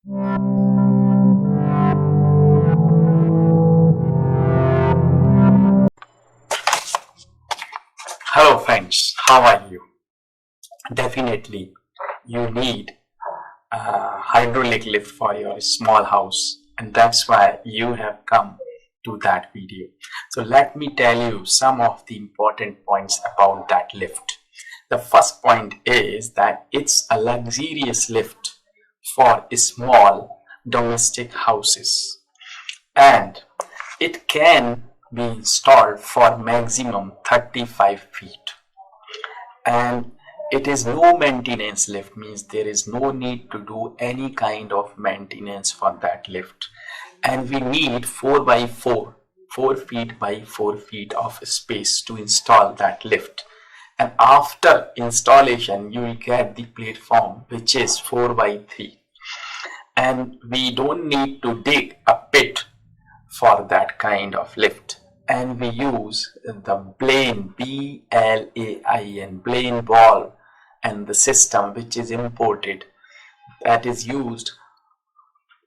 Hello friends, how are you? Definitely you need a hydraulic lift for your small house, and that's why you have come to that video. So let me tell you some of the important points about that lift. The first point is that it's a luxurious lift for small domestic houses, and it can be installed for maximum 35 feet, and it is no maintenance lift, means there is no need to do any kind of maintenance for that lift. And we need 4 by 4 feet by 4 feet of space to install that lift. And after installation you will get the platform which is 4 by 3, and we don't need to dig a pit for that kind of lift. And we use the Blain, B-L-A-I-N, Blain valve, and the system which is imported, that is used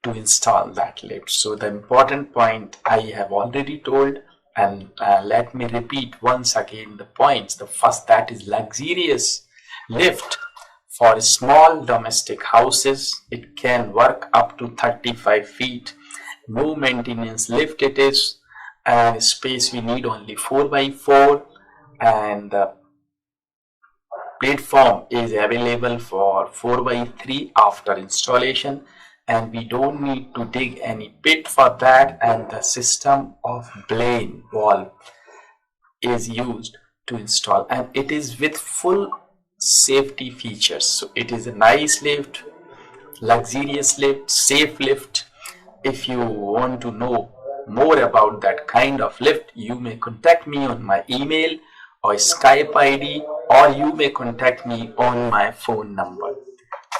to install that lift. So the important point I have already told, and let me repeat once again the points. The first, that is luxurious lift for small domestic houses. It can work up to 35 feet. No maintenance lift it is, and space we need only 4 by 4, and the platform is available for 4 by 3 after installation, and we don't need to dig any pit for that. And the system of Blain valve is used to install, and it is with full safety features. So it is a nice lift, luxurious lift, safe lift. If you want to know more about that kind of lift, you may contact me on my email or Skype ID, or you may contact me on my phone number.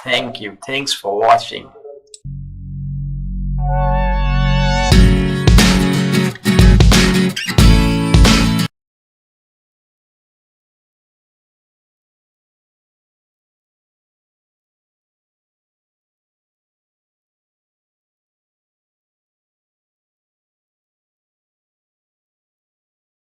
Thank you. Thanks for watching.